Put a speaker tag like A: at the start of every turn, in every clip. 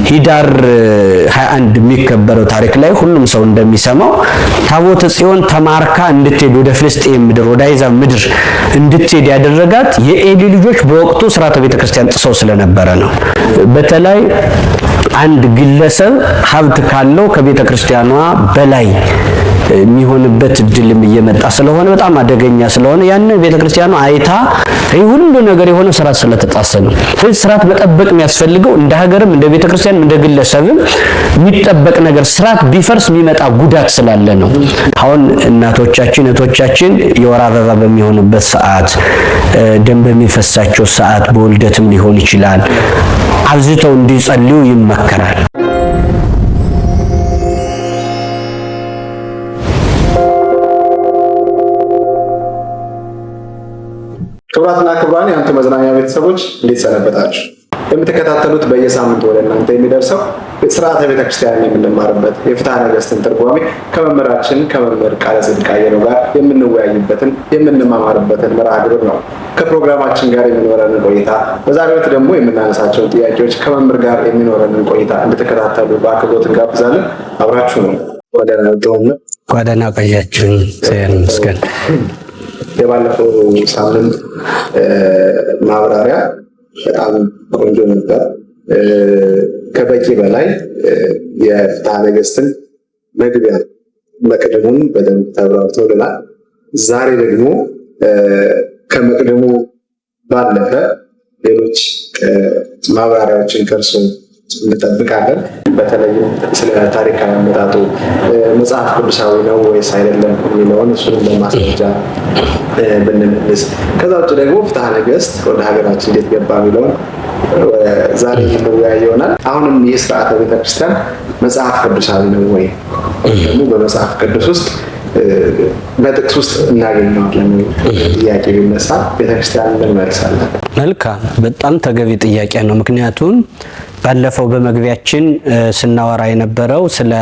A: ሂዳር 21 የሚከበረው ታሪክ ላይ ሁሉም ሰው እንደሚሰማው ታቦተ ጽዮን ተማርካ እንድትሄድ ወደ ፍልስጤም ምድር ወደ አይዛብ ምድር እንድትሄድ ያደረጋት የኤሊ ልጆች በወቅቱ ሥርዓተ ቤተክርስቲያን ጥሰው ስለነበረ ነው። በተለይ አንድ ግለሰብ ሀብት ካለው ከቤተክርስቲያኗ በላይ የሚሆንበት እድልም እየመጣ ስለሆነ በጣም አደገኛ ስለሆነ ያን ቤተክርስቲያኗ አይታ ይሄ ሁሉ ነገር የሆነ ስርዓት ስለተጣሰ ነው። ስለዚህ ስርዓት መጠበቅ የሚያስፈልገው እንደ ሀገርም እንደ ቤተክርስቲያንም እንደ ግለሰብም የሚጠበቅ ነገር ስርዓት ቢፈርስ የሚመጣ ጉዳት ስላለ ነው። አሁን እናቶቻችን እህቶቻችን የወር አበባ በሚሆኑበት ሰዓት፣ ደም በሚፈሳቸው ሰዓት፣ በውልደትም ሊሆን ይችላል አብዝተው እንዲጸልዩ ይመከራል።
B: ክቡራትና ክቡራን የአንቱ መዝናኛ ቤተሰቦች እንዴት ሰነበታችሁ? የምትከታተሉት በየሳምንቱ ወደ እናንተ የሚደርሰው ሥርዓተ ቤተክርስቲያንን የምንማርበት የፍትሐ ነገሥትን ትርጓሜ ከመምህራችን ከመምህር ቃለ ጽድቅ አየነው ጋር የምንወያይበትን የምንማማርበትን መርሃ ግብር ነው። ከፕሮግራማችን ጋር የሚኖረንን ቆይታ በዛሬው ዕለት ደግሞ የምናነሳቸውን ጥያቄዎች ከመምህር ጋር የሚኖረንን ቆይታ እንድትከታተሉ በአክብሮት እንጋብዛለን። አብራችሁ ነው።
A: ወደና ቆያችን ሰየን መስገን
B: የባለፈው ሳምንት ማብራሪያ በጣም ቆንጆ ነበር። ከበቂ በላይ የፍትሐ ነገሥትን መግቢያ መቅደሙን በደንብ ተብራርቶልናል። ዛሬ ደግሞ ከመቅደሙ ባለፈ ሌሎች ማብራሪያዎችን ከእርሱ እንጠብቃለን። በተለይም ስለ ታሪካዊ አመጣጡ መጽሐፍ ቅዱሳዊ ነው ወይስ አይደለም የሚለውን እሱንም በማስረጃ ብንመልስ፣ ከዛ ውጭ ደግሞ ፍትሐ ነገሥት ወደ ሀገራችን እንዴት ገባ የሚለውን ዛሬ የምንወያይ ይሆናል። አሁንም ይህ ሥርዓተ ቤተክርስቲያን መጽሐፍ ቅዱሳዊ ነው ወይ ደግሞ በመጽሐፍ ቅዱስ ውስጥ በጥቅስ ውስጥ እናገኘዋለን ጥያቄ ቢነሳ ቤተክርስቲያን እንመልሳለን።
A: መልካም፣ በጣም ተገቢ ጥያቄ ነው። ምክንያቱም ባለፈው በመግቢያችን ስናወራ የነበረው ስለ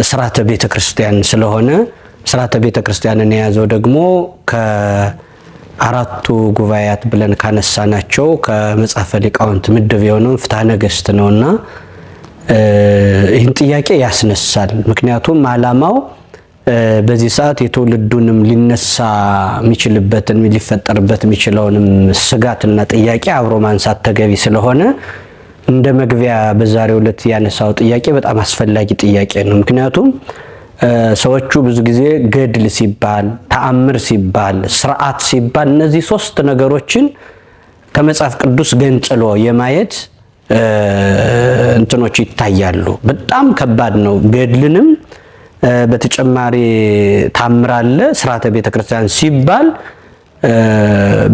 A: ሥርዓተ ቤተክርስቲያን ስለሆነ ሥርዓተ ቤተክርስቲያንን የያዘው ደግሞ ከአራቱ ጉባኤያት ብለን ካነሳናቸው ከመጽሐፈ ሊቃውንት ምድብ የሆነውን ፍትሐ ነገሥት ነውና ይህን ጥያቄ ያስነሳል። ምክንያቱም ዓላማው በዚህ ሰዓት የትውልዱንም ሊነሳ የሚችልበትን ሊፈጠርበት የሚችለውንም ስጋትና ጥያቄ አብሮ ማንሳት ተገቢ ስለሆነ እንደ መግቢያ በዛሬው ዕለት ያነሳው ጥያቄ በጣም አስፈላጊ ጥያቄ ነው። ምክንያቱም ሰዎቹ ብዙ ጊዜ ገድል ሲባል፣ ተአምር ሲባል፣ ስርዓት ሲባል እነዚህ ሶስት ነገሮችን ከመጽሐፍ ቅዱስ ገንጥሎ የማየት እንትኖች ይታያሉ። በጣም ከባድ ነው። ገድልንም በተጨማሪ ታምር አለ። ሥርዓተ ቤተክርስቲያን ሲባል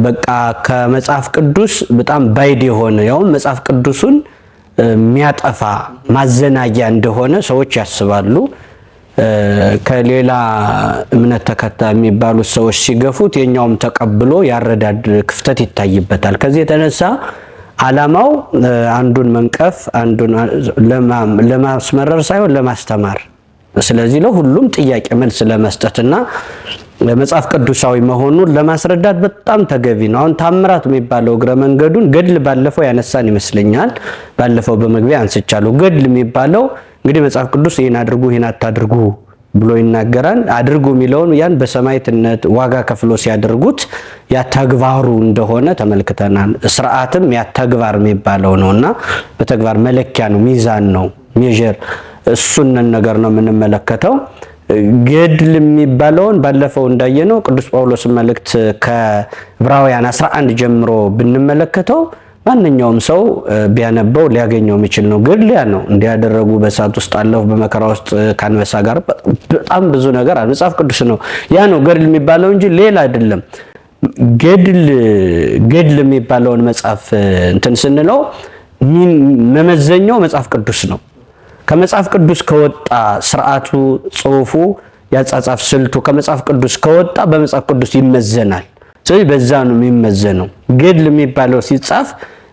A: በቃ ከመጽሐፍ ቅዱስ በጣም ባይድ የሆነ ያውም መጽሐፍ ቅዱሱን የሚያጠፋ ማዘናጊያ እንደሆነ ሰዎች ያስባሉ። ከሌላ እምነት ተከታይ የሚባሉት ሰዎች ሲገፉት የኛውም ተቀብሎ ያረዳድ ክፍተት ይታይበታል። ከዚህ የተነሳ ዓላማው አንዱን መንቀፍ፣ አንዱን ለማስመረር ሳይሆን ለማስተማር፣ ስለዚህ ለሁሉም ጥያቄ መልስ ለመስጠትና መጽሐፍ ቅዱሳዊ መሆኑን ለማስረዳት በጣም ተገቢ ነው። አሁን ታምራት የሚባለው እግረ መንገዱን ገድል ባለፈው ያነሳን ይመስለኛል። ባለፈው በመግቢያ አንስቻለሁ። ገድል የሚባለው እንግዲህ መጽሐፍ ቅዱስ ይህን አድርጉ ይህን አታድርጉ ብሎ ይናገራል። አድርጉ የሚለውን ያን በሰማዕትነት ዋጋ ከፍሎ ሲያደርጉት ያተግባሩ እንደሆነ ተመልክተናል። ስርዓትም ያተግባር የሚባለው ነውና በተግባር መለኪያ ነው፣ ሚዛን ነው፣ ሜዥር እሱን ነገር ነው የምንመለከተው። ገድል የሚባለውን ባለፈው እንዳየነው ቅዱስ ጳውሎስ መልእክት ከዕብራውያን 11 ጀምሮ ብንመለከተው ማንኛውም ሰው ቢያነበው ሊያገኘው የሚችል ነው። ገድል ያ ነው። እንዲያደረጉ በእሳት ውስጥ አለፉ፣ በመከራ ውስጥ ከአንበሳ ጋር፣ በጣም ብዙ ነገር አለ። መጽሐፍ ቅዱስ ነው። ያ ነው ገድል የሚባለው እንጂ ሌላ አይደለም። ገድል የሚባለውን መጽሐፍ እንትን ስንለው መመዘኛው መጽሐፍ ቅዱስ ነው። ከመጽሐፍ ቅዱስ ከወጣ ስርዓቱ፣ ጽሑፉ፣ ያጻጻፍ ስልቱ ከመጽሐፍ ቅዱስ ከወጣ በመጽሐፍ ቅዱስ ይመዘናል። ስለዚህ በዛ ነው የሚመዘነው። ገድል የሚባለው ሲጻፍ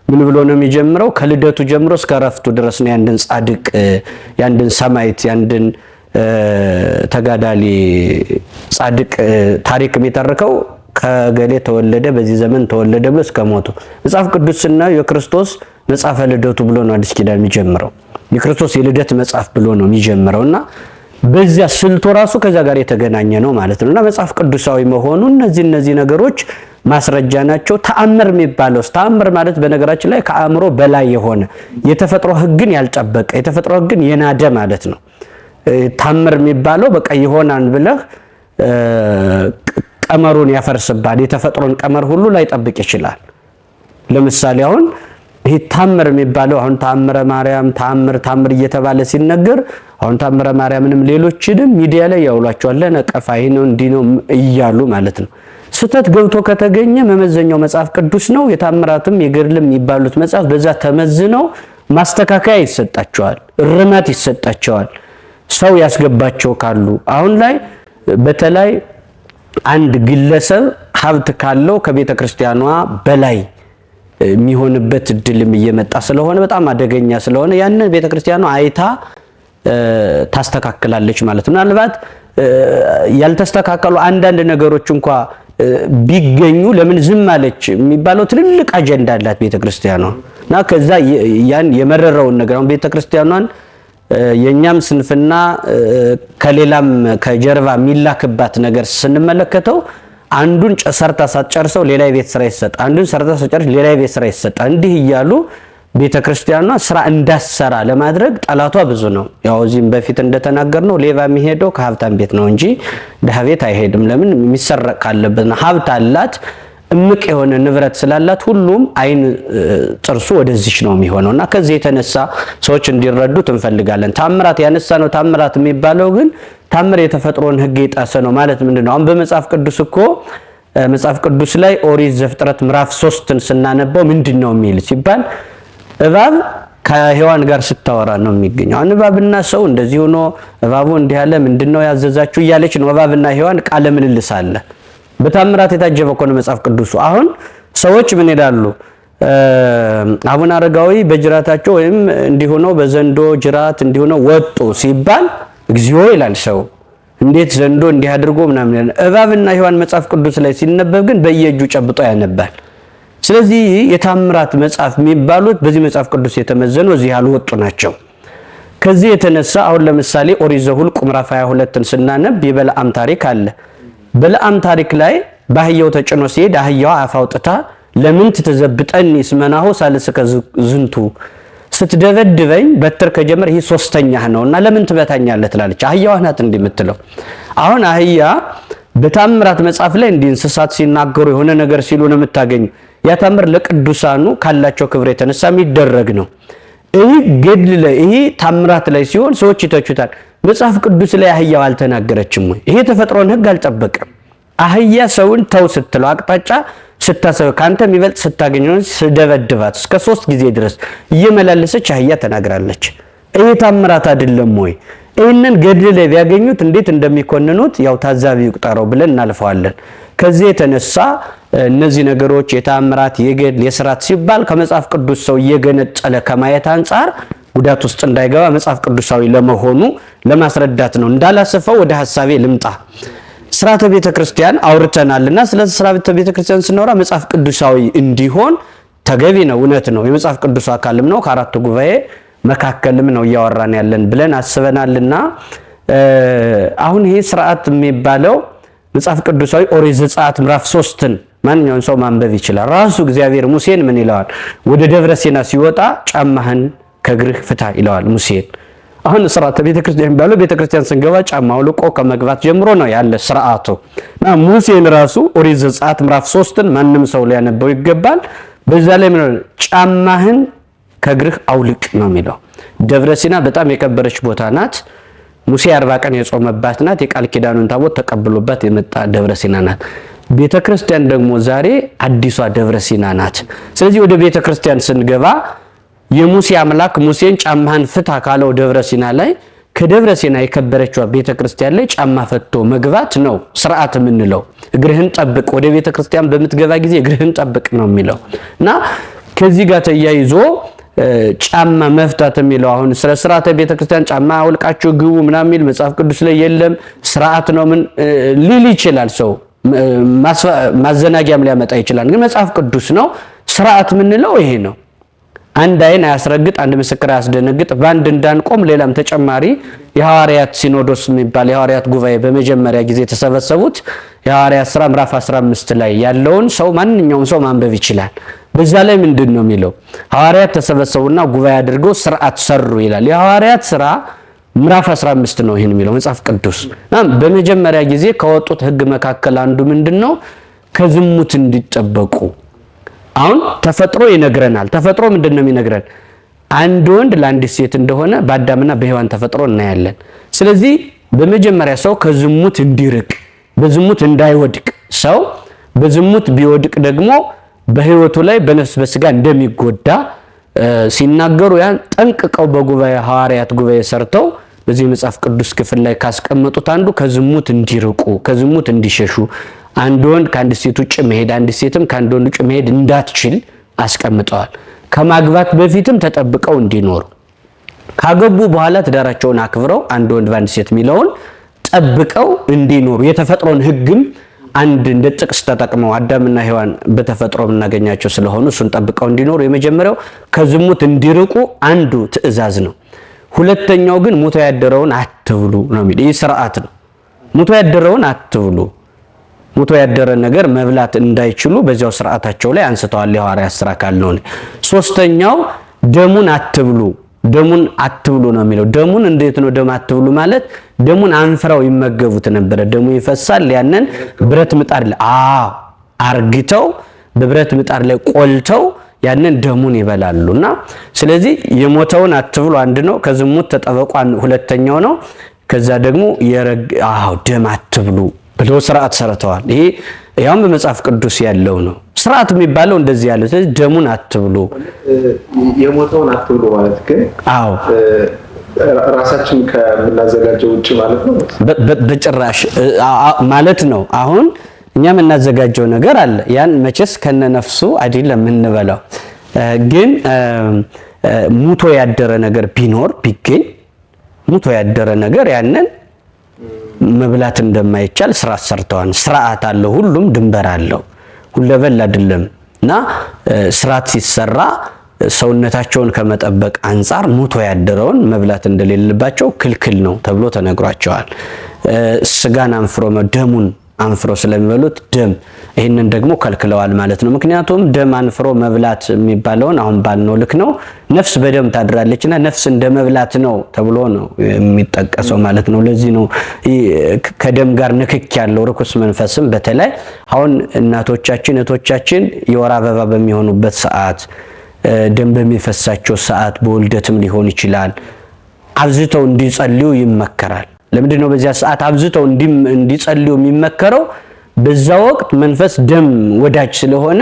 A: ምን ብሎ ነው የሚጀምረው? ከልደቱ ጀምሮ እስከ ዕረፍቱ ድረስ ነው ያንድን ጻድቅ፣ ያንድን ሰማዕት፣ ያንድን ተጋዳሊ ጻድቅ ታሪክ የሚተርከው ከገሌ ተወለደ በዚህ ዘመን ተወለደ ብሎ እስከ ሞቱ መጽሐፍ ቅዱስ ስናየው የክርስቶስ መጽሐፈ ልደቱ ብሎ ነው አዲስ ኪዳን የሚጀምረው። የክርስቶስ የልደት መጽሐፍ ብሎ ነው የሚጀምረውና በዚያ ስልቱ ራሱ ከዛ ጋር የተገናኘ ነው ማለት ነውና መጽሐፍ ቅዱሳዊ መሆኑ እነዚህ ነገሮች ማስረጃ ናቸው። ተአምር የሚባለው ተአምር ማለት በነገራችን ላይ ከአእምሮ በላይ የሆነ የተፈጥሮ ሕግን ያልጠበቀ የተፈጥሮ ሕግን የናደ ማለት ነው። ተአምር የሚባለው በቃ ይሆናል ብለህ ቀመሩን ያፈርስባል። የተፈጥሮን ቀመር ሁሉ ላይ ጠብቅ ይችላል። ለምሳሌ አሁን ይሄ ተአምር የሚባለው አሁን ተአምረ ማርያም ተአምር እየተባለ ሲነገር አሁን ተአምረ ማርያምንም ሌሎችንም ሚዲያ ላይ ያውሏቸዋል። ነቀፋ ይሄ ነው እንዲህ ነው እያሉ ማለት ነው። ስተት ገብቶ ከተገኘ መመዘኛው መጽሐፍ ቅዱስ ነው። የታምራትም የገድልም የሚባሉት መጽሐፍ በዛ ተመዝነው ማስተካከያ ይሰጣቸዋል፣ እርማት ይሰጣቸዋል። ሰው ያስገባቸው ካሉ አሁን ላይ በተለይ አንድ ግለሰብ ሀብት ካለው ከቤተ ክርስቲያኗ በላይ የሚሆንበት እድልም እየመጣ ስለሆነ በጣም አደገኛ ስለሆነ ያንን ቤተ ክርስቲያኗ አይታ ታስተካክላለች ማለት ነው። ምናልባት ያልተስተካከሉ አንዳንድ ነገሮች እንኳ ቢገኙ ለምን ዝም አለች የሚባለው ትልልቅ አጀንዳ አላት ቤተ ክርስቲያኗ እና ከዛ ያን የመረረውን ነገር አሁን ቤተ ክርስቲያኗን የኛም ስንፍና ከሌላም ከጀርባ የሚላክባት ነገር ስንመለከተው አንዱን ሰርታ ሳትጨርሰው ሌላ የቤት ስራ ይሰጣ፣ አንዱን ሰርታ ሳትጨርስ ሌላ የቤት ስራ ይሰጣ። እንዲህ እያሉ ቤተክርስቲያኗ ስራ እንዳሰራ ለማድረግ ጠላቷ ብዙ ነው። ያው እዚህም በፊት እንደተናገርነው ሌባ የሚሄደው ከሀብታም ቤት ነው እንጂ ድሃ ቤት አይሄድም። ለምን? የሚሰረቅ ካለበት ነው። ሀብት አላት፣ እምቅ የሆነ ንብረት ስላላት ሁሉም አይን ጥርሱ ወደዚች ነው የሚሆነውና ከዚህ የተነሳ ሰዎች እንዲረዱት እንፈልጋለን። ታምራት ያነሳ ነው። ታምራት የሚባለው ግን ታምር የተፈጥሮን ሕግ የጣሰ ነው ማለት ምንድነው? አሁን በመጽሐፍ ቅዱስ እኮ መጽሐፍ ቅዱስ ላይ ኦሪት ዘፍጥረት ምዕራፍ 3ን ስናነበው ምንድነው የሚል ሲባል እባብ ከሔዋን ጋር ስታወራ ነው የሚገኘው። አሁን እባብና ሰው እንደዚህ ሆኖ እባቡ እንዲህ ያለ ምንድነው ያዘዛችሁ እያለች ነው። እባብና ሔዋን ቃለ ምልልስ አለ። በታምራት የታጀበ እኮ ነው መጽሐፍ ቅዱሱ። አሁን ሰዎች ምን ይላሉ? አቡነ አረጋዊ በጅራታቸው ወይም እንዲሆነው በዘንዶ ጅራት እንዲሆነው ወጡ ሲባል እግዚኦ ይላል ሰው። እንዴት ዘንዶ እንዲህ አድርጎ ምናምን ይላል። እባብና ሔዋን መጽሐፍ ቅዱስ ላይ ሲነበብ ግን በየእጁ ጨብጦ ያነባል። ስለዚህ የታምራት መጽሐፍ የሚባሉት በዚህ መጽሐፍ ቅዱስ የተመዘኑ እዚህ ያልወጡ ናቸው። ከዚህ የተነሳ አሁን ለምሳሌ ኦሪት ዘኍልቍ ምዕራፍ 22ን ስናነብ የበለዓም ታሪክ አለ። በለዓም ታሪክ ላይ በአህያው ተጭኖ ሲሄድ አህያዋ አፍ አውጥታ ለምን ትዘብጠኒ እስመናሁ ሳልስከ ዝንቱ፣ ስትደበድበኝ በትር ከጀመር ይህ ሶስተኛህ ነውና ለምን ትበታኛለህ ትላለች። አህያዋ ናት እንዲህ የምትለው። አሁን አህያ በታምራት መጽሐፍ ላይ እንዲህ እንስሳት ሲናገሩ የሆነ ነገር ሲሉ ነው የምታገኙ። ያ ታምር ለቅዱሳኑ ካላቸው ክብር የተነሳ የሚደረግ ነው። ይህ ገድል ላይ ይህ ታምራት ላይ ሲሆን ሰዎች ይተቹታል። መጽሐፍ ቅዱስ ላይ አህያው አልተናገረችም ወይ? ይሄ ተፈጥሮን ሕግ አልጠበቀም። አህያ ሰውን ተው ስትለው አቅጣጫ ስታሰብ ካንተ የሚበልጥ ስታገኘው ስደበድባት እስከ 3 ጊዜ ድረስ እየመላለሰች አህያ ተናግራለች። ይሄ ታምራት አይደለም ወይ? ይህንን ገድል ላይ ቢያገኙት እንዴት እንደሚኮንኑት ያው ታዛቢ ይቁጠረው ብለን እናልፈዋለን። ከዚህ የተነሳ እነዚህ ነገሮች የታምራት የገድል የሥርዓት ሲባል ከመጽሐፍ ቅዱስ ሰው እየገነጠለ ከማየት አንጻር ጉዳት ውስጥ እንዳይገባ መጽሐፍ ቅዱሳዊ ለመሆኑ ለማስረዳት ነው። እንዳላሰፈው ወደ ሐሳቤ ልምጣ። ሥርዓተ ቤተ ክርስቲያን አውርተናልና ስለ ሥርዓተ ቤተ ክርስቲያን ስናወራ መጽሐፍ ቅዱሳዊ እንዲሆን ተገቢ ነው፣ እውነት ነው። የመጽሐፍ ቅዱስ አካልም ነው፣ ከአራቱ ጉባኤ መካከልም ነው እያወራን ያለን ብለን አስበናልና አሁን ይሄ ሥርዓት የሚባለው መጽሐፍ ቅዱሳዊ ኦሪት ዘጸአት ምዕራፍ 3ን ማንኛውም ሰው ማንበብ ይችላል። ራሱ እግዚአብሔር ሙሴን ምን ይለዋል? ወደ ደብረ ሲና ሲወጣ ጫማህን ከእግርህ ፍታ ይለዋል ሙሴን። አሁን ሥርዓተ ቤተክርስቲያን የሚባለው ቤተክርስቲያን ስንገባ ጫማ አውልቆ ከመግባት ጀምሮ ነው ያለ ሥርዓቱ። እና ሙሴን ራሱ ኦሪት ዘጸአት ምዕራፍ 3ን ማንም ሰው ሊያነበው ይገባል። በዛ ላይ ምን ጫማህን ከእግርህ አውልቅ ነው የሚለው። ደብረ ሲና በጣም የከበረች ቦታ ናት። ሙሴ 40 ቀን የጾመባት ናት። የቃል ኪዳኑን ታቦት ተቀብሎባት የመጣ ደብረ ሲና ናት። ቤተክርስቲያን ደግሞ ዛሬ አዲሷ ደብረ ሲና ናት። ስለዚህ ወደ ቤተክርስቲያን ስንገባ የሙሴ አምላክ ሙሴን ጫማህን ፍታ ካለው ደብረ ሲና ላይ ከደብረ ሲና የከበረችው ቤተክርስቲያን ላይ ጫማ ፈቶ መግባት ነው ሥርዓት የምንለው። እግርህን ጠብቅ፣ ወደ ቤተክርስቲያን በምትገባ ጊዜ እግርህን ጠብቅ ነው የሚለው እና ከዚህ ጋር ተያይዞ ጫማ መፍታት የሚለው አሁን ስለ ሥርዓተ ቤተክርስቲያን ጫማ አውልቃችሁ ግቡ ምናምን የሚል መጽሐፍ ቅዱስ ላይ የለም። ሥርዓት ነው ምን ሊል ይችላል ሰው። ማዘናጊያም ሊያመጣ ይችላል። ግን መጽሐፍ ቅዱስ ነው። ስርዓት የምንለው ይሄ ነው። አንድ አይን አያስረግጥ፣ አንድ ምስክር አያስደነግጥ፣ በአንድ እንዳንቆም ሌላም ተጨማሪ የሐዋርያት ሲኖዶስ የሚባል የሐዋርያት ጉባኤ በመጀመሪያ ጊዜ የተሰበሰቡት የሐዋርያት ሥራ ምዕራፍ 15 ላይ ያለውን ሰው ማንኛውም ሰው ማንበብ ይችላል። በዛ ላይ ምንድን ነው የሚለው? ሐዋርያት ተሰበሰቡና ጉባኤ አድርገው ስርዓት ሰሩ ይላል። የሐዋርያት ሥራ ምዕራፍ 15 ነው ይሄን የሚለው መጽሐፍ ቅዱስ። በመጀመሪያ ጊዜ ከወጡት ሕግ መካከል አንዱ ምንድነው? ከዝሙት እንዲጠበቁ። አሁን ተፈጥሮ ይነግረናል። ተፈጥሮ ምንድነው የሚነግረን? አንድ ወንድ ለአንዲት ሴት እንደሆነ በአዳምና በሔዋን ተፈጥሮ እናያለን። ስለዚህ በመጀመሪያ ሰው ከዝሙት እንዲርቅ፣ በዝሙት እንዳይወድቅ፣ ሰው በዝሙት ቢወድቅ ደግሞ በህይወቱ ላይ በነፍስ በስጋ እንደሚጎዳ ሲናገሩ ያን ጠንቅቀው በጉባኤ ሐዋርያት ጉባኤ ሰርተው በዚህ መጽሐፍ ቅዱስ ክፍል ላይ ካስቀመጡት አንዱ ከዝሙት እንዲርቁ፣ ከዝሙት እንዲሸሹ፣ አንድ ወንድ ከአንድ ሴት ውጭ መሄድ፣ አንድ ሴትም ከአንድ ወንድ ውጭ መሄድ እንዳትችል አስቀምጠዋል። ከማግባት በፊትም ተጠብቀው እንዲኖሩ፣ ካገቡ በኋላ ትዳራቸውን አክብረው አንድ ወንድ በአንድ ሴት የሚለውን ጠብቀው እንዲኖሩ የተፈጥሮን ህግም አንድ እንደ ጥቅስ ተጠቅመው አዳምና ሔዋን በተፈጥሮ የምናገኛቸው ስለሆኑ እሱን ጠብቀው እንዲኖሩ የመጀመሪያው ከዝሙት እንዲርቁ አንዱ ትእዛዝ ነው። ሁለተኛው ግን ሙቶ ያደረውን አትብሉ ነው የሚል ይህ ስርዓት ነው። ሙቶ ያደረውን አትብሉ፣ ሙቶ ያደረ ነገር መብላት እንዳይችሉ በዚያው ስርዓታቸው ላይ አንስተዋል። የሐዋርያት ሥራ ካልነው ሶስተኛው ደሙን አትብሉ፣ ደሙን አትብሉ ነው የሚለው። ደሙን እንዴት ነው ደም አትብሉ ማለት? ደሙን አንፍረው ይመገቡት ነበረ። ደሙ ይፈሳል። ያንን ብረት ምጣድ ላይ አርግተው በብረት ምጣድ ላይ ቆልተው ያንን ደሙን ይበላሉና ስለዚህ የሞተውን አትብሉ አንድ ነው። ከዝሙት ተጠበቁ ሁለተኛው ነው። ከዛ ደግሞ ደም አትብሉ ብለው ስርዓት ሰርተዋል። ይሄ ያውም በመጽሐፍ ቅዱስ ያለው ነው። ስርዓት የሚባለው እንደዚህ ያለው። ስለዚህ ደሙን አትብሉ፣
B: የሞተውን አትብሉ ማለት ግን ራሳችን ከምናዘጋጀው ውጪ ማለት ነው።
A: በጭራሽ ማለት ነው። አሁን እኛ የምናዘጋጀው ነገር አለ። ያን መቼስ ከነነፍሱ አይደለም የምንበላው። ግን ሙቶ ያደረ ነገር ቢገኝ ሙቶ ያደረ ነገር ያንን መብላት እንደማይቻል ስርዓት ሰርተዋል። ስርዓት አለው። ሁሉም ድንበር አለው። ሁለበል አይደለም እና ስርዓት ሲሰራ ሰውነታቸውን ከመጠበቅ አንፃር ሙቶ ያደረውን መብላት እንደሌለባቸው ክልክል ነው ተብሎ ተነግሯቸዋል። ስጋን አንፍሮ ደሙን አንፍሮ ስለሚበሉት ደም ይህንን ደግሞ ከልክለዋል ማለት ነው። ምክንያቱም ደም አንፍሮ መብላት የሚባለውን አሁን ባልነው ልክ ነው። ነፍስ በደም ታድራለችና ነፍስ እንደ መብላት ነው ተብሎ ነው የሚጠቀሰው ማለት ነው። ለዚህ ነው ከደም ጋር ንክክ ያለው ርኩስ መንፈስም በተለይ አሁን እናቶቻችን እህቶቻችን የወር አበባ በሚሆኑበት ሰዓት ደም በሚፈሳቸው ሰዓት በውልደትም ሊሆን ይችላል አብዝተው እንዲጸልዩ ይመከራል። ለምንድን ነው በዚያ ሰዓት አብዝተው እንዲጸልዩ የሚመከረው? በዛ ወቅት መንፈስ ደም ወዳጅ ስለሆነ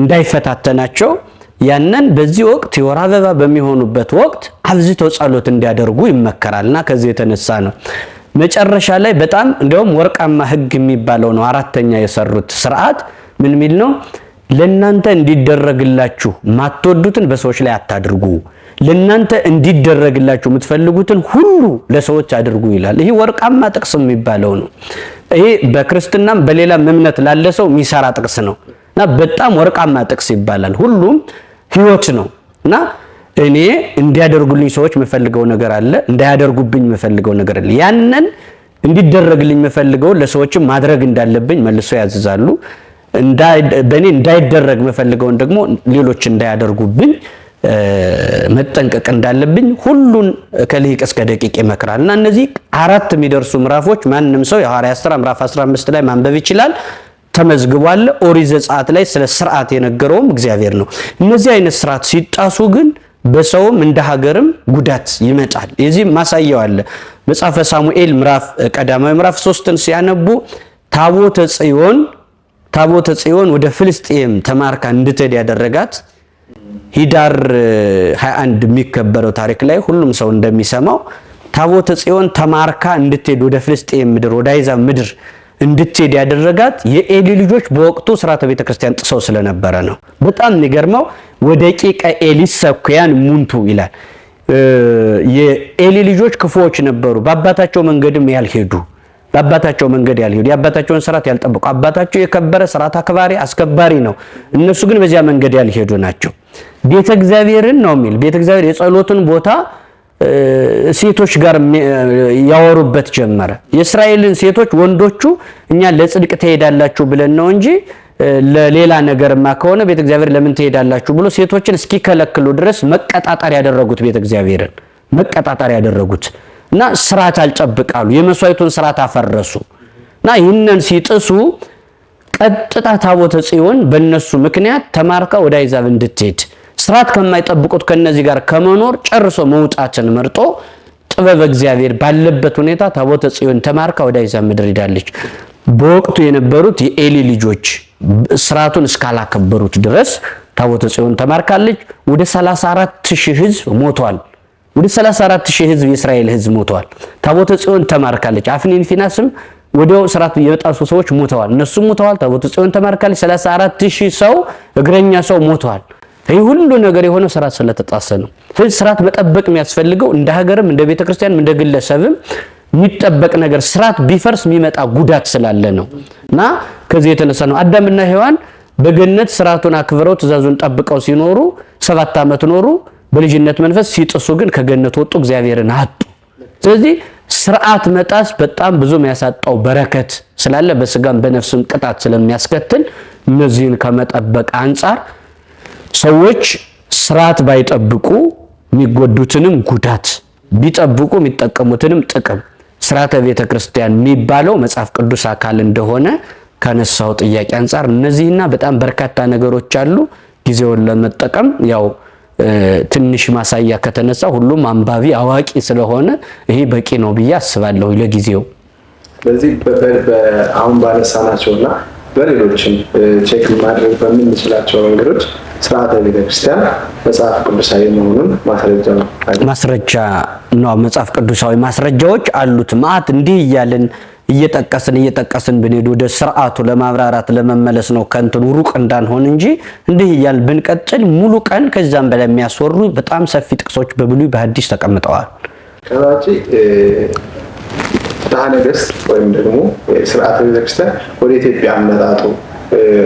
A: እንዳይፈታተናቸው ያንን በዚህ ወቅት የወር አበባ በሚሆኑበት ወቅት አብዝተው ጸሎት እንዲያደርጉ ይመከራልና ከዚህ የተነሳ ነው መጨረሻ ላይ በጣም እንደውም ወርቃማ ህግ የሚባለው ነው። አራተኛ የሰሩት ስርዓት ምን ሚል ነው? ለናንተ እንዲደረግላችሁ ማትወዱትን በሰዎች ላይ አታድርጉ፣ ለናንተ እንዲደረግላችሁ የምትፈልጉትን ሁሉ ለሰዎች አድርጉ ይላል። ይሄ ወርቃማ ጥቅስ የሚባለው ነው። ይሄ በክርስትናም በሌላም እምነት ላለ ሰው የሚሰራ ጥቅስ ነውና በጣም ወርቃማ ጥቅስ ይባላል። ሁሉም ህይወት ነውና እኔ እንዲያደርጉልኝ ሰዎች የምፈልገው ነገር አለ፣ እንዳያደርጉብኝ የምፈልገው ነገር አለ። ያንን እንዲደረግልኝ የምፈልገው ለሰዎችም ማድረግ እንዳለብኝ መልሶ ያዝዛሉ። በእኔ እንዳይደረግ የምፈልገውን ደግሞ ሌሎች እንዳያደርጉብኝ መጠንቀቅ እንዳለብኝ ሁሉን ከልሂቅ እስከ ደቂቅ ይመክራል። እና እነዚህ አራት የሚደርሱ ምዕራፎች ማንም ሰው የሐዋርያት ሥራ ምዕራፍ 15 ላይ ማንበብ ይችላል። ተመዝግቧል። ኦሪት ዘጸአት ላይ ስለ ስርዓት የነገረውም እግዚአብሔር ነው። እነዚህ አይነት ስርዓት ሲጣሱ ግን በሰውም እንደ ሀገርም ጉዳት ይመጣል። የዚህ ማሳያው አለ። መጽሐፈ ሳሙኤል ቀዳማዊ ምዕራፍ 3ን ሲያነቡ ታቦተ ጽዮን ወደ ፍልስጤም ተማርካ እንድትሄድ ያደረጋት ሂዳር 21 የሚከበረው ታሪክ ላይ ሁሉም ሰው እንደሚሰማው ታቦተ ጽዮን ተማርካ እንድትሄድ ወደ ፍልስጤም ምድር ወደ አሕዛብ ምድር እንድትሄድ ያደረጋት የኤሊ ልጆች በወቅቱ ሥርዓተ ቤተክርስቲያን ጥሰው ስለነበረ ነው። በጣም የሚገርመው ወደቂቀ ኤሊሰ ኩያን ሙንቱ ይላል። የኤሊ ልጆች ክፉዎች ነበሩ፣ በአባታቸው መንገድም ያልሄዱ በአባታቸው መንገድ ያልሄዱ የአባታቸውን ስርዓት ያልጠበቁ አባታቸው የከበረ ስርዓት አክባሪ አስከባሪ ነው። እነሱ ግን በዚያ መንገድ ያልሄዱ ናቸው። ቤተ እግዚአብሔርን ነው የሚል ቤተ እግዚአብሔር የጸሎትን ቦታ ሴቶች ጋር ያወሩበት ጀመረ። የእስራኤልን ሴቶች ወንዶቹ እኛ ለጽድቅ ትሄዳላችሁ ብለን ነው እንጂ ለሌላ ነገርማ ከሆነ ቤተ እግዚአብሔር ለምን ትሄዳላችሁ ብሎ ሴቶችን እስኪከለክሉ ድረስ መቀጣጣር ያደረጉት ቤተ እግዚአብሔርን መቀጣጣር ያደረጉት እና ስርዓት አልጠብቃሉ። የመስዋዕቱን ስርዓት አፈረሱ እና ይህንን ሲጥሱ ቀጥታ ታቦተ ጽዮን በእነሱ ምክንያት ተማርካ ወደ አሕዛብ እንድትሄድ ስርዓት ከማይጠብቁት ከነዚህ ጋር ከመኖር ጨርሶ መውጣትን መርጦ ጥበብ እግዚአብሔር ባለበት ሁኔታ ታቦተ ጽዮን ተማርካ ወደ አሕዛብ ምድር ሄዳለች። በወቅቱ የነበሩት የኤሊ ልጆች ስርዓቱን እስካላከበሩት ድረስ ታቦተ ጽዮን ተማርካለች። ወደ 34,000 ህዝብ ሞቷል። ወደ 34,000 ህዝብ የእስራኤል ህዝብ ሞቷል። ታቦተ ጽዮን ተማርካለች። አፍኒን ፊናስም ወዲያው ስርዓት የበጣሱ ሰዎች ሞተዋል። እነሱም ሞተዋል። ታቦተ ጽዮን ተማርካለች። 34,000 ሰው እግረኛ ሰው ሞቷል። ይህ ሁሉ ነገር የሆነው ስርዓት ስለተጣሰ ነው። ስለዚህ ስርዓት መጠበቅ የሚያስፈልገው እንደ ሀገርም እንደ ቤተክርስቲያንም እንደ ግለሰብም የሚጠበቅ ነገር ስርዓት ቢፈርስ የሚመጣ ጉዳት ስላለ ነው እና ከዚህ የተነሳ ነው አዳምና ሔዋን በገነት ስርዓቱን አክብረው ትእዛዙን ጠብቀው ሲኖሩ 7 ዓመት ኖሩ። በልጅነት መንፈስ ሲጥሱ ግን ከገነት ወጡ፣ እግዚአብሔርን አጡ። ስለዚህ ስርዓት መጣስ በጣም ብዙ የሚያሳጣው በረከት ስላለ በስጋም በነፍስም ቅጣት ስለሚያስከትል እነዚህን ከመጠበቅ አንጻር ሰዎች ስርዓት ባይጠብቁ የሚጎዱትንም ጉዳት ቢጠብቁ የሚጠቀሙትንም ጥቅም ስርዓተ ቤተ ክርስቲያን የሚባለው መጽሐፍ ቅዱስ አካል እንደሆነ ከነሳው ጥያቄ አንጻር እነዚህና በጣም በርካታ ነገሮች አሉ። ጊዜውን ለመጠቀም ያው ትንሽ ማሳያ ከተነሳ ሁሉም አንባቢ አዋቂ ስለሆነ ይሄ በቂ ነው ብዬ አስባለሁ ለጊዜው።
B: ስለዚህ አሁን ባነሳናቸውና በሌሎችም ቼክ ማድረግ በምንችላቸው መንገዶች ስርዓተ ቤተክርስቲያን መጽሐፍ ቅዱሳዊ መሆኑን ማስረጃ ነው። መጽሐፍ ቅዱሳዊ ማስረጃዎች አሉት ማለት እንዲህ እያልን እየጠቀስን ብንሄድ ወደ ስርዓቱ ለማብራራት ለመመለስ ነው ከንቱ ሩቅ እንዳንሆን እንጂ እንዲህ እያልን ብንቀጥል ሙሉ ቀን ከዛም በላይ የሚያስወሩ በጣም ሰፊ ጥቅሶች በብሉይ በሐዲስ ተቀምጠዋል። ከዛቺ ፍትሐ ነገሥት ወይም ደግሞ ስርዓተ ቤተክርስቲያን ወደ ኢትዮጵያ አመጣጡ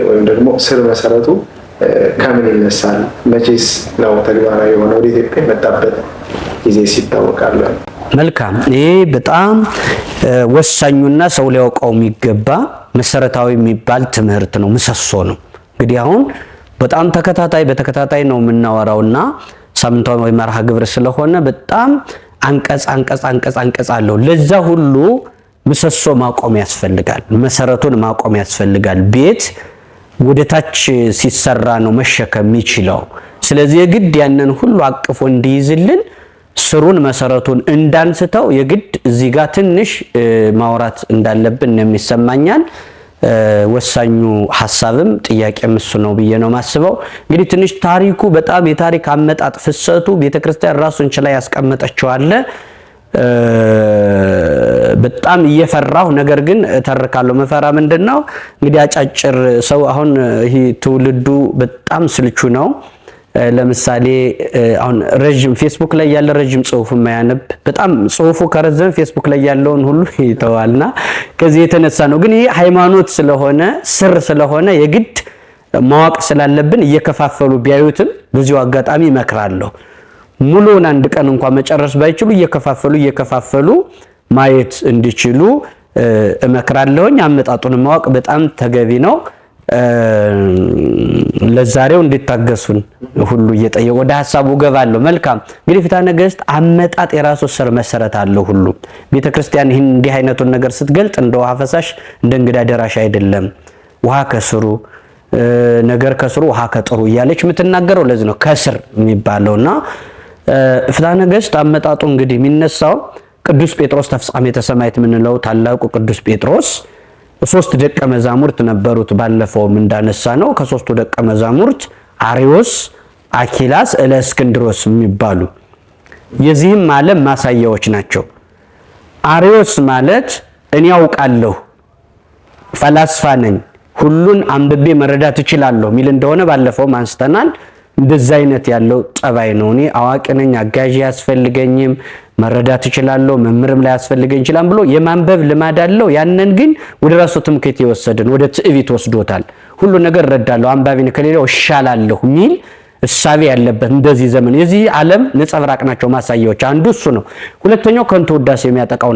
B: ወይም ደግሞ ስር መሰረቱ ከምን ይነሳል? መቼስ ነው ተግባራዊ የሆነ ወደ ኢትዮጵያ የመጣበት ጊዜ ሲታወቃል?
A: መልካም። ይሄ በጣም ወሳኙና ሰው ሊያውቀው የሚገባ መሰረታዊ የሚባል ትምህርት ነው፣ ምሰሶ ነው። እንግዲህ አሁን በጣም በተከታታይ ነው የምናወራውና ሳምንታዊ መርሃ ግብር ስለሆነ በጣም አንቀጽ አለው። ለዛ ሁሉ ምሰሶ ማቆም ያስፈልጋል፣ መሰረቱን ማቆም ያስፈልጋል። ቤት ወደ ታች ሲሰራ ነው መሸከም የሚችለው። ስለዚህ የግድ ያንን ሁሉ አቅፎ እንዲይዝልን ስሩን መሰረቱን እንዳንስተው የግድ እዚህ ጋር ትንሽ ማውራት እንዳለብን የሚሰማኛል። ወሳኙ ሐሳብም ጥያቄም እሱ ነው ብዬ ነው ማስበው። እንግዲህ ትንሽ ታሪኩ በጣም የታሪክ አመጣጥ ፍሰቱ ቤተክርስቲያን ራሱን ችላ ያስቀመጠችው አለ። በጣም እየፈራሁ ነገር ግን ተርካለሁ። መፈራ ምንድነው እንግዲህ አጫጭር ሰው አሁን ይሄ ትውልዱ በጣም ስልቹ ነው። ለምሳሌ አሁን ረጅም ፌስቡክ ላይ ያለ ረጅም ጽሁፍ የማያነብ በጣም ጽሁፉ ከረዘም ፌስቡክ ላይ ያለውን ሁሉ ይተዋልና ከዚህ የተነሳ ነው። ግን ይሄ ሃይማኖት ስለሆነ ስር ስለሆነ የግድ ማወቅ ስላለብን እየከፋፈሉ ቢያዩትም በዚሁ አጋጣሚ እመክራለሁ። ሙሉውን አንድ ቀን እንኳን መጨረስ ባይችሉ እየከፋፈሉ ማየት እንዲችሉ እመክራለሁኝ። አመጣጡን ማወቅ በጣም ተገቢ ነው። ለዛሬው እንድታገሱን ሁሉ እየጠየቁ ወደ ሐሳቡ ገባለሁ። መልካም እንግዲህ ፍትሐ ነገሥት አመጣጥ የራሱ ስር መሰረት አለው። ሁሉ ቤተክርስቲያን ይህን እንዲህ አይነቱን ነገር ስትገልጥ እንደ ውሃ ፈሳሽ እንደ እንግዳ ደራሽ አይደለም። ውሃ ከስሩ ነገር ከስሩ ውሃ ከጥሩ እያለች የምትናገረው ለዚህ ነው ከስር የሚባለውና ፍትሐ ነገሥት አመጣጡ እንግዲህ የሚነሳው ቅዱስ ጴጥሮስ ተፍጻሜተ ሰማዕት የምንለው ታላቁ ቅዱስ ጴጥሮስ 3 ደቀ መዛሙርት ነበሩት። ባለፈውም እንዳነሳ ነው ከ3ቱ ደቀ መዛሙርት አሪዮስ፣ አኪላስ፣ እለእስክንድሮስ የሚባሉ የዚህም ዓለም ማሳያዎች ናቸው። አሪዮስ ማለት እኔ ያውቃለሁ፣ ፈላስፋ ነኝ፣ ሁሉን አንብቤ መረዳት እችላለሁ ሚል እንደሆነ ባለፈውም አንስተናል። እንደዛ አይነት ያለው ጠባይ ነው። እኔ አዋቂ ነኝ፣ አጋዥ ያስፈልገኝም፣ መረዳት እችላለሁ፣ መምህርም ላይ ያስፈልገኝ ይችላል ብሎ የማንበብ ልማድ አለው። ያንን ግን ወደ ራሱ ትምክህት የወሰደን ወደ ትዕቢት ወስዶታል። ሁሉ ነገር እረዳለሁ፣ አንባቢ ነኝ፣ ከሌላው እሻላለሁ ሚል እሳቤ ያለበት እንደዚህ ዘመን የዚህ ዓለም ነጸብራቅ ናቸው ማሳያዎች። አንዱ እሱ ነው። ሁለተኛው ከንቱ ውዳሴ የሚያጠቃው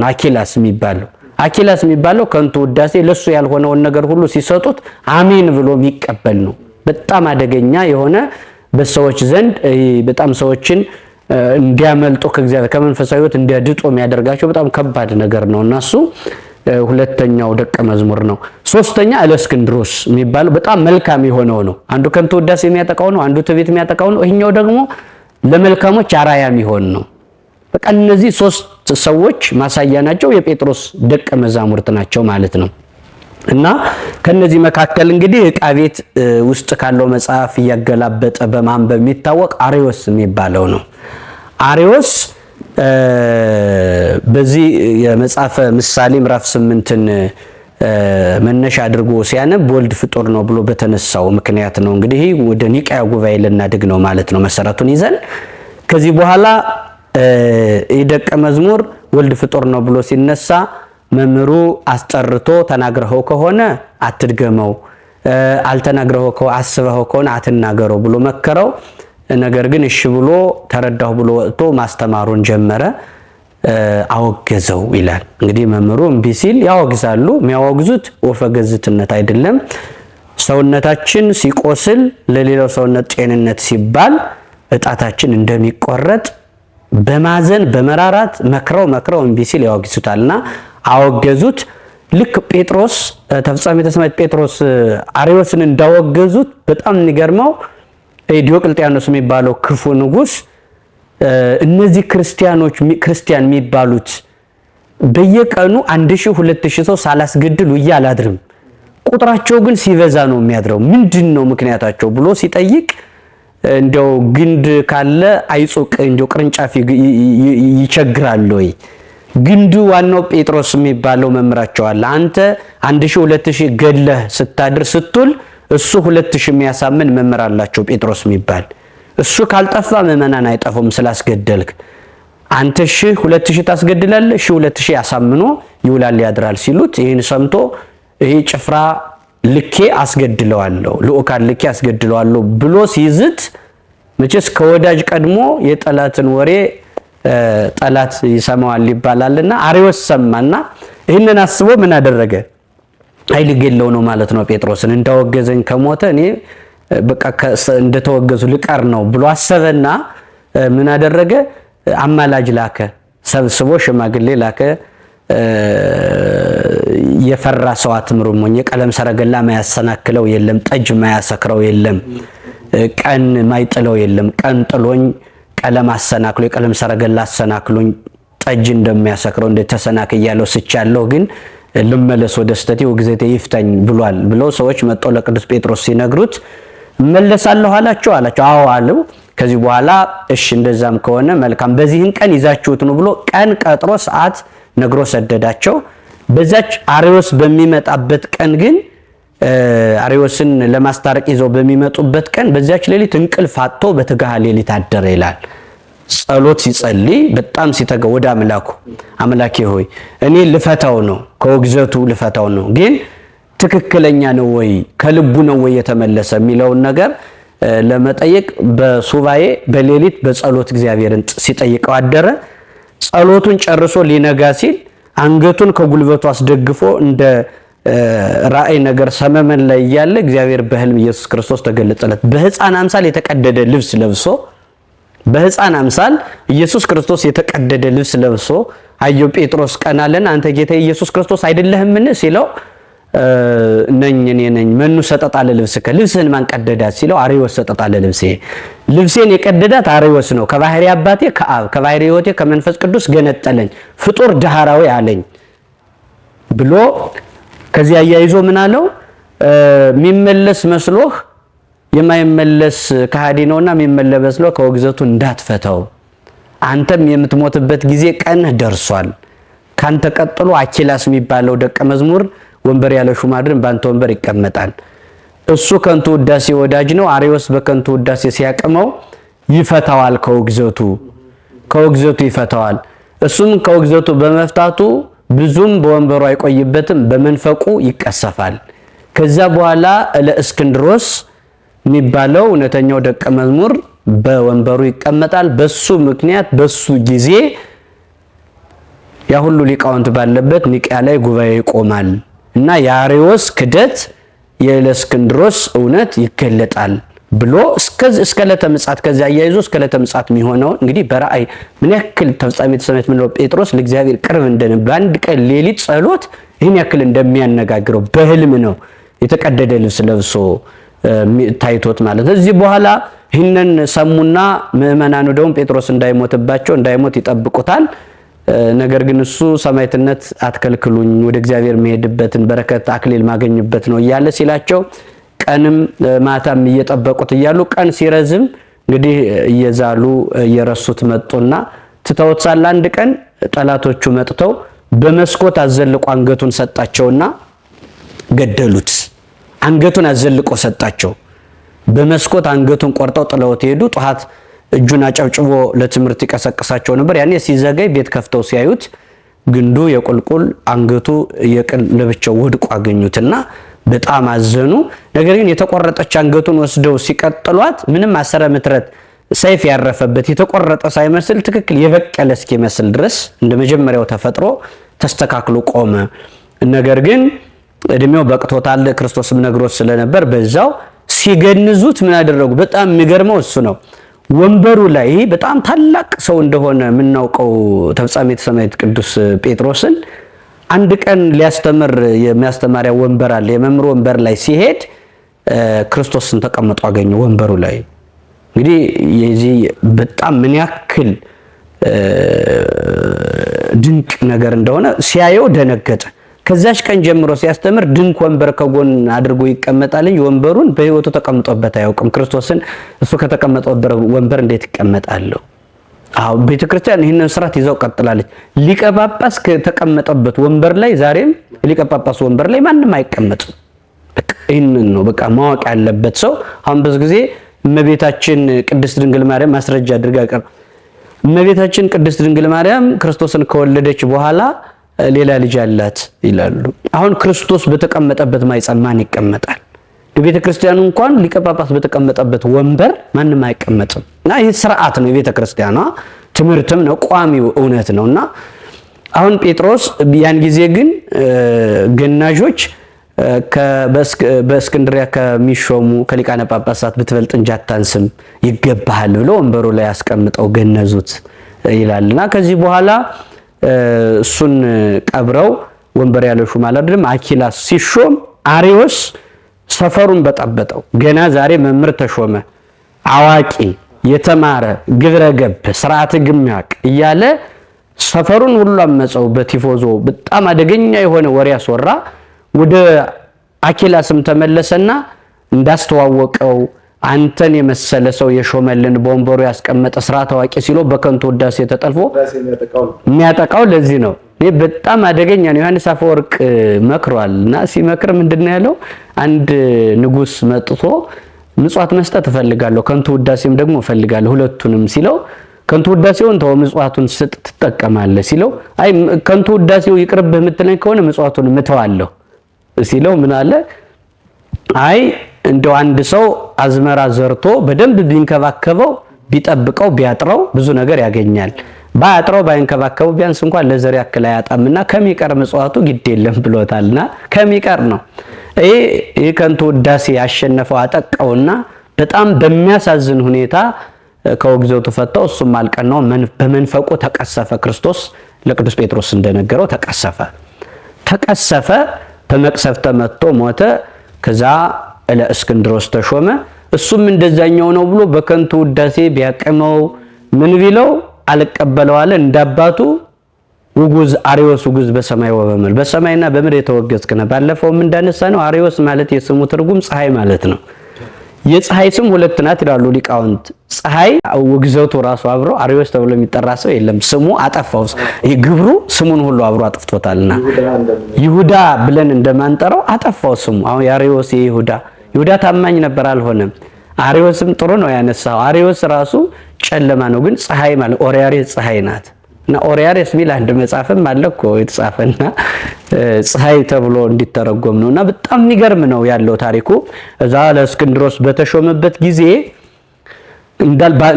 A: አኪላስ የሚባለው ከንቱ ውዳሴ ለሱ ያልሆነውን ነገር ሁሉ ሲሰጡት አሜን ብሎ የሚቀበል ነው። በጣም አደገኛ የሆነ በሰዎች ዘንድ በጣም ሰዎችን እንዲያመልጡ ከእግዚአብሔር ከመንፈሳዊ ሕይወት እንዲያድጡ የሚያደርጋቸው በጣም ከባድ ነገር ነው እና እሱ ሁለተኛው ደቀ መዝሙር ነው። ሶስተኛ እለእስክንድሮስ የሚባለው በጣም መልካም የሆነው ነው። አንዱ ከንቱ ውዳሴ የሚያጠቃው ነው፣ አንዱ ትዕቢት የሚያጠቃው ነው። ይሄኛው ደግሞ ለመልካሞች አራያ የሚሆን ነው። በቃ እነዚህ ሶስት ሰዎች ማሳያ ናቸው፣ የጴጥሮስ ደቀ መዛሙርት ናቸው ማለት ነው። እና ከነዚህ መካከል እንግዲህ ዕቃ ቤት ውስጥ ካለው መጽሐፍ እያገላበጠ በማንበብ የሚታወቅ አርዮስ የሚባለው ነው። አርዮስ በዚህ የመጽሐፈ ምሳሌ ምዕራፍ 8ን መነሻ አድርጎ ሲያነብ ወልድ ፍጡር ነው ብሎ በተነሳው ምክንያት ነው። እንግዲህ ወደ ኒቃያ ጉባኤ ልናድግ ነው ማለት ነው መሰረቱን ይዘን። ከዚህ በኋላ የደቀ መዝሙር ወልድ ፍጡር ነው ብሎ ሲነሳ መምህሩ አስጠርቶ ተናግረኸው ከሆነ አትድገመው፣ አልተናግረኸው ከሆነ አስበኸው ከሆነ አትናገረው ብሎ መከረው። ነገር ግን እሺ ብሎ ተረዳሁ ብሎ ወጥቶ ማስተማሩን ጀመረ። አወገዘው ይላል። እንግዲህ መምህሩ እምቢ ሲል ያወግዛሉ። የሚያወግዙት ወፈ ገዝትነት አይደለም። ሰውነታችን ሲቆስል ለሌላው ሰውነት ጤንነት ሲባል እጣታችን እንደሚቆረጥ በማዘን በመራራት መክረው እምቢ ሲል ያወግዙታልና አወገዙት። ልክ ጴጥሮስ ተፍጻሜተ ሰማዕት ጴጥሮስ አርዮስን እንዳወገዙት በጣም የሚገርመው ዲዮቅልጥያኖስ የሚባለው ክፉ ንጉስ እነዚህ ክርስቲያን የሚባሉት በየቀኑ 1000 2000 ሰው ሳላስገድል ውዬ አላድርም፣ ቁጥራቸው ግን ሲበዛ ነው የሚያድረው፣ ምንድነው ምክንያታቸው ብሎ ሲጠይቅ እንደው ግንድ ካለ አይጾቅ እንደው ቅርንጫፍ ይቸግራል ወይ? ግንዱ ዋናው ጴጥሮስ የሚባለው መምራቸው አለ። አንተ 1000 2000 ገድለህ ስታድር ስትል እሱ 2000 የሚያሳምን መምር አላቸው ጴጥሮስ የሚባል። እሱ ካልጠፋ ምዕመናን አይጠፉም ስላስገደልክ። አንተ 1000 2000 ታስገድላለህ፣ 1000 2000 ያሳምኖ ይውላል ያድራል ሲሉት ይህን ሰምቶ ይሄ ጭፍራ ልኬ አስገድለዋለሁ፣ ልኡካን ልኬ አስገድለዋለሁ ብሎ ሲይዝት መቼስ ከወዳጅ ቀድሞ የጠላትን ወሬ ጠላት ይሰማዋል ይባላልና አርዮስ ሰማና ይህንን አስቦ ምን አደረገ? አይልገለው ነው ማለት ነው። ጴጥሮስን እንዳወገዘኝ ከሞተ እኔ በቃ እንደተወገዙ ልቀር ነው ብሎ አሰበና ምን አደረገ? አማላጅ ላከ፣ ሰብስቦ ሽማግሌ ላከ። የፈራ ሰው አትምሩሞኝ፣ የቀለም ሰረገላ ማያሰናክለው የለም፣ ጠጅ ማያሰክረው የለም፣ ቀን ማይጥለው የለም። ቀን ጥሎኝ ቀለም አሰናክሎ የቀለም ሰረገላ አሰናክሎኝ ጠጅ እንደሚያሰክረው እንደተሰናክያለሁ ስቻለሁ፣ ግን ልመለስ ወደ ስተቴ ወግዘቴ ይፍታኝ ብሏል ብሎ ሰዎች መጥተው ለቅዱስ ጴጥሮስ ሲነግሩት እመለሳለሁ አላቸው። አዎ አለው። ከዚህ በኋላ እሺ እንደዛም ከሆነ መልካም በዚህን ቀን ይዛችሁት ነው ብሎ ቀን ቀጥሮ ሰዓት ነግሮ ሰደዳቸው። በዛች አርዮስ በሚመጣበት ቀን ግን አርዮስን ለማስታረቅ ይዘው በሚመጡበት ቀን በዛች ሌሊት እንቅልፍ አጥቶ በትጋሃ ሌሊት አደረ ይላል። ጸሎት ሲጸልይ በጣም ሲተጋ ወደ አምላኬ ሆይ እኔ ልፈታው ነው፣ ከውግዘቱ ልፈታው ነው፣ ግን ትክክለኛ ነው ወይ ከልቡ ነው ወይ የተመለሰ የሚለውን ነገር ለመጠየቅ በሱባኤ በሌሊት በጸሎት እግዚአብሔርን ሲጠይቀው አደረ። ጸሎቱን ጨርሶ ሊነጋ ሲል አንገቱን ከጉልበቱ አስደግፎ እንደ ራእይ ነገር ሰመመን ላይ ያለ እግዚአብሔር በህልም ኢየሱስ ክርስቶስ ተገለጸለት። በሕፃን አምሳል የተቀደደ ልብስ ለብሶ በሕፃን አምሳል ኢየሱስ ክርስቶስ የተቀደደ ልብስ ለብሶ አየው። ጴጥሮስ ቀና አለና አንተ ጌታ ኢየሱስ ክርስቶስ አይደለህምን ሲለው ነኝ እኔ ነኝ። መኑ ሰጠጣ ለልብስከ ልብስህን ማን ቀደዳት ሲለው አርዮስ ሰጠጣ ለልብሴ፣ ልብሴን የቀደዳት አርዮስ ነው። ከባህሪ አባቴ ከአብ ከባህሪ ሕይወቴ ከመንፈስ ቅዱስ ገነጠለኝ፣ ፍጡር ዳህራዊ አለኝ ብሎ ከዚያ አያይዞ ምን አለው? የሚመለስ መስሎህ የማይመለስ ከሃዲ ነውና የሚመለስ መስሎህ ከወግዘቱ እንዳትፈተው፣ አንተም የምትሞትበት ጊዜ ቀን ደርሷል። ካንተ ቀጥሎ አኪላስ የሚባለው ደቀ መዝሙር ወንበር ያለ ሹማድርን ባንተ ወንበር ይቀመጣል። እሱ ከንቱ ውዳሴ ወዳጅ ነው። አርዮስ በከንቱ ውዳሴ ሲያቅመው ይፈታዋል፣ ከውግዘቱ ይፈታዋል። እሱም ከውግዘቱ በመፍታቱ ብዙም በወንበሩ አይቆይበትም፣ በመንፈቁ ይቀሰፋል። ከዛ በኋላ ለእስክንድሮስ የሚባለው እውነተኛው ደቀ መዝሙር በወንበሩ ይቀመጣል። በሱ ምክንያት በሱ ጊዜ ያ ሁሉ ሊቃውንት ባለበት ኒቅያ ላይ ጉባኤ ይቆማል እና የአርዮስ ክደት የእስክንድሮስ እውነት ይገለጣል ብሎ እስከ ዕለተ ምጽአት ከዚያ አያይዞ እስከ ዕለተ ምጽአት የሚሆነው እንግዲህ በራእይ ምን ያክል ተፍጻሜተ ሰማያት ምንለው ጴጥሮስ ለእግዚአብሔር ቅርብ እንደነበረ በአንድ ቀን ሌሊት ጸሎት ይህን ያክል እንደሚያነጋግረው በህልም ነው የተቀደደ ልብስ ለብሶ ታይቶት ማለት ነው። እዚህ በኋላ ይህንን ሰሙና ምእመናኑ ደግሞ ጴጥሮስ እንዳይሞት ይጠብቁታል። ነገር ግን እሱ ሰማዕትነት አትከልክሉኝ፣ ወደ እግዚአብሔር መሄድበትን በረከት አክሊል ማገኝበት ነው እያለ ሲላቸው ቀንም ማታም እየጠበቁት እያሉ ቀን ሲረዝም እንግዲህ እየዛሉ እየረሱት መጡና ትተውት ሳለ አንድ ቀን ጠላቶቹ መጥተው በመስኮት አዘልቆ አንገቱን ሰጣቸውና ገደሉት። አንገቱን አዘልቆ ሰጣቸው። በመስኮት አንገቱን ቆርጠው ጥለውት ሄዱ። ጧት እጁን አጨብጭቦ ለትምህርት ይቀሰቅሳቸው ነበር። ያኔ ሲዘገይ ቤት ከፍተው ሲያዩት ግንዱ የቁልቁል አንገቱ የቅል ለብቻው ወድቆ አገኙትና በጣም አዘኑ። ነገር ግን የተቆረጠች አንገቱን ወስደው ሲቀጥሏት ምንም አሰረ ምትረት ሰይፍ ያረፈበት የተቆረጠ ሳይመስል ትክክል የበቀለ እስኪመስል ድረስ እንደ መጀመሪያው ተፈጥሮ ተስተካክሎ ቆመ። ነገር ግን እድሜው በቅቶታል፣ ክርስቶስም ነግሮት ስለነበር በዛው ሲገንዙት ምን አደረጉ? በጣም የሚገርመው እሱ ነው። ወንበሩ ላይ በጣም ታላቅ ሰው እንደሆነ የምናውቀው ተፍጻሜተ ሰማዕት ቅዱስ ጴጥሮስን አንድ ቀን ሊያስተምር የሚያስተማሪያ ወንበር አለ። የመምህር ወንበር ላይ ሲሄድ ክርስቶስን ተቀምጦ አገኘው ወንበሩ ላይ። እንግዲህ የዚህ በጣም ምን ያክል ድንቅ ነገር እንደሆነ ሲያየው ደነገጠ። ከዛች ቀን ጀምሮ ሲያስተምር ድንቅ ወንበር ከጎን አድርጎ ይቀመጣል እንጂ ወንበሩን በሕይወቱ ተቀምጦበት አያውቅም። ክርስቶስን እሱ ከተቀመጠበት ወንበር እንዴት ይቀመጣለሁ? አዎ ቤተክርስቲያን ይህንን ስርዓት ይዘው ቀጥላለች። ሊቀ ጳጳስ ከተቀመጠበት ወንበር ላይ ዛሬም ሊቀ ጳጳስ ወንበር ላይ ማንም አይቀመጥም። ይህንን ነው በቃ ማወቅ ያለበት ሰው። አሁን ብዙ ጊዜ እመቤታችን ቅድስት ድንግል ማርያም ማስረጃ አድርጋ ቀር እመቤታችን ቅድስት ድንግል ማርያም ክርስቶስን ከወለደች በኋላ ሌላ ልጅ አላት ይላሉ። አሁን ክርስቶስ በተቀመጠበት ማይጸን ማን ይቀመጣል? የቤተ ክርስቲያኑ እንኳን ሊቀ ጳጳስ በተቀመጠበት ወንበር ማንም አይቀመጥም። እና ይህ ስርዓት ነው የቤተ ክርስቲያኗ ትምህርትም ነው ቋሚው እውነት ነውና አሁን ጴጥሮስ ያን ጊዜ ግን ገናዦች በእስክንድሪያ ከሚሾሙ ከሊቃነ ጳጳሳት ብትበልጥ እንጂ አታንስም ይገባሃል ብሎ ወንበሩ ላይ ያስቀምጠው ገነዙት ይላልና ከዚህ በኋላ እሱን ቀብረው ወንበር ያለው ሹም አይደለም አኪላስ ሲሾም አርዮስ ሰፈሩን በጠበጠው። ገና ዛሬ መምህር ተሾመ፣ አዋቂ የተማረ ግብረ ገብ ስርዓተ ግምያቅ እያለ ሰፈሩን ሁሉ አመፀው በቲፎዞ በጣም አደገኛ የሆነ ወሬ ያስወራ። ወደ አኪላስም ተመለሰና እንዳስተዋወቀው አንተን የመሰለ ሰው የሾመልን በወንበሩ ያስቀመጠ ስርዓተ አዋቂ ሲሎ በከንቱ ውዳሴ ተጠልፎ የሚያጠቃው ለዚህ ነው። ይሄ በጣም አደገኛ ነው። ዮሐንስ አፈወርቅ መክሯልና ሲመክር ምንድነው ያለው? አንድ ንጉስ መጥቶ ምጽዋት መስጠት እፈልጋለሁ ከንቱ ውዳሴም ደግሞ እፈልጋለሁ ሁለቱንም ሲለው ከንቱ ውዳሴውን ተው ምጽዋቱን ስጥ ትጠቀማለህ ሲለው አይ ከንቱ ውዳሴው ይቅርብህ የምትለኝ ከሆነ ምጽዋቱን እተዋለሁ ሲለው ምን አለ? አይ እንደው አንድ ሰው አዝመራ ዘርቶ በደንብ ቢንከባከበው ቢጠብቀው ቢያጥረው ብዙ ነገር ያገኛል። ባያጥረው ባይንከባከበው ቢያንስ እንኳን ለዘር ያክል አያጣምና ከሚቀር ምጽዋቱ ግድ የለም ብሎታልና ከሚቀር ነው። ይሄ ከንቱ ውዳሴ ያሸነፈው አጠቃውና በጣም በሚያሳዝን ሁኔታ ከውግዘቱ ፈታው። እሱም አልቀናው በመንፈቁ ተቀሰፈ። ክርስቶስ ለቅዱስ ጴጥሮስ እንደነገረው ተቀሰፈ። በመቅሰፍተ መጥቶ ሞተ። ከዛ ለእስክንድሮስ ተሾመ። እሱም እንደዛኛው ነው ብሎ በከንቱ ውዳሴ ቢያቀመው ምን ቢለው አልቀበለው አለ። እንዳባቱ ውጉዝ አርዮስ ውጉዝ በሰማይ ወበምድር በሰማይና በምድር የተወገዝክ ነህ። ባለፈውም እንዳነሳ ነው አርዮስ ማለት የስሙ ትርጉም ፀሐይ ማለት ነው። የፀሐይ ስም ሁለት ናት ይላሉ ሊቃውንት። ፀሐይ ውግዘቱ ራሱ አብሮ አርዮስ ተብሎ የሚጠራ ሰው የለም። ስሙ አጠፋው። ግብሩ ስሙን ሁሉ አብሮ አጥፍቶታልና ይሁዳ ብለን እንደማንጠራው አጠፋው ስሙ። አሁን የአርዮስ ይሁዳ ታማኝ ነበር፣ አልሆነም። አሪዮስም ጥሩ ነው ያነሳው። አሪዮስ ራሱ ጨለማ ነው፣ ግን ፀሐይ ማለት ኦሪያሬስ ፀሐይ ናት። እና ኦሪያሬስ ሚል አንድ መጽሐፍም አለ እኮ የተጻፈና ፀሐይ ተብሎ እንዲተረጎም ነውና በጣም የሚገርም ነው ያለው ታሪኩ። እዛ ለእስክንድሮስ በተሾመበት ጊዜ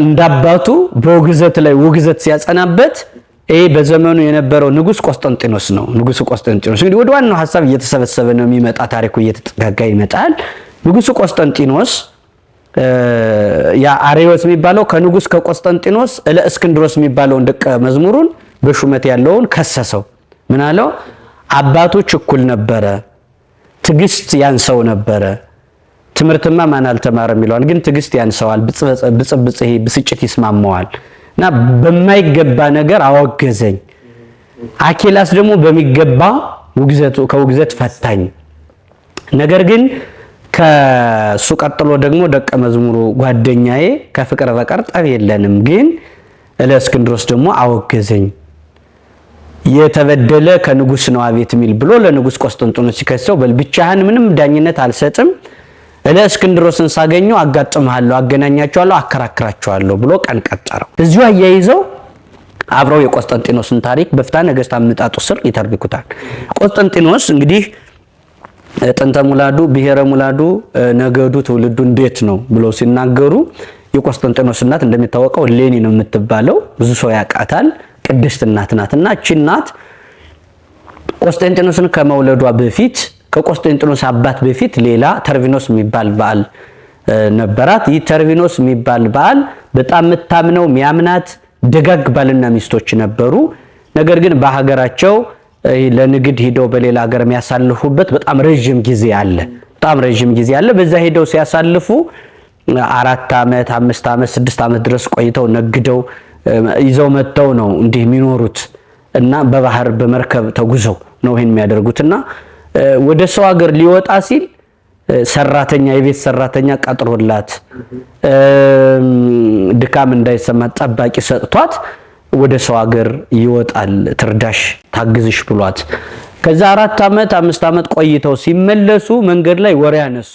A: እንዳባቱ በውግዘት ላይ ውግዘት ሲያጸናበት ይሄ በዘመኑ የነበረው ንጉስ ቆስጠንጢኖስ ነው። ንጉስ ቆስጠንጢኖስ እንግዲህ ወደ ዋናው ሐሳብ እየተሰበሰበ ነው የሚመጣ፣ ታሪኩ እየተጠጋጋ ይመጣል። ንጉስ ቆስጠንጢኖስ ያ አሪዮስ የሚባለው ከንጉስ ከቆስጠንጢኖስ ለእስክንድሮስ የሚባለውን ደቀ መዝሙሩን በሹመት ያለውን ከሰሰው። ምን አለው? አባቱ ችኩል ነበረ፣ ትዕግስት ያንሰው ነበረ። ትምህርትማ ማን አልተማረም ይለዋል፣ ግን ትዕግስት ያንሰዋል፣ ብጽብጽ ይሄ ብስጭት ይስማማዋል እና በማይገባ ነገር አወገዘኝ። አኪላስ ደግሞ በሚገባ ከውግዘት ፈታኝ። ነገር ግን ከሱ ቀጥሎ ደግሞ ደቀ መዝሙሩ ጓደኛዬ ከፍቅር በቀር ጠብ የለንም፣ ግን ለእስክንድሮስ ደግሞ አወገዘኝ። የተበደለ ከንጉስ ነው አቤት የሚል ብሎ ለንጉስ ቆስጠንጢኖስ ሲከሰው በል ብቻህን ምንም ዳኝነት አልሰጥም፣ ለእስክንድሮስን ሳገኘው አጋጥምሃለሁ፣ አገናኛቸዋለሁ፣ አከራክራቸዋለሁ ብሎ ቀን ቀጠረው። እዚሁ አያይዘው አብረው የቆስጠንጢኖስን ታሪክ በፍትሐ ነገሥት አመጣጡ ስር ይተርኩታል። ቆስጠንጢኖስ እንግዲህ ጥንተ ሙላዱ ብሔረ ሙላዱ ነገዱ ትውልዱ እንዴት ነው ብለው ሲናገሩ የቆስጠንጢኖስ እናት እንደሚታወቀው እሌኒ ነው የምትባለው፣ ብዙ ሰው ያውቃታል። ቅድስት እናት ናትና እቺ እናት ቆስጠንጢኖስን ከመውለዷ በፊት ከቆስጠንጢኖስ አባት በፊት ሌላ ተርቪኖስ የሚባል ባል ነበራት። ይህ ተርቪኖስ የሚባል ባል በጣም የምታምነው የሚያምናት ደጋግ ባልና ሚስቶች ነበሩ። ነገር ግን በሀገራቸው ለንግድ ሄደው በሌላ ሀገር የሚያሳልፉበት በጣም ረጅም ጊዜ አለ። በዛ ሄደው ሲያሳልፉ 4 ዓመት 5 ዓመት 6 ዓመት ድረስ ቆይተው ነግደው ይዘው መጥተው ነው እንዲህ የሚኖሩት እና በባህር በመርከብ ተጉዘው ነው ይሄን የሚያደርጉትና ወደ ሰው ሀገር ሊወጣ ሲል ሰራተኛ የቤት ሰራተኛ ቀጥሮላት ድካም እንዳይሰማት ጠባቂ ሰጥቷት ወደ ሰው ሀገር ይወጣል፣ ትርዳሽ ታግዝሽ ብሏት። ከዛ 4 ዓመት 5 ዓመት ቆይተው ሲመለሱ መንገድ ላይ ወሬ ያነሱ።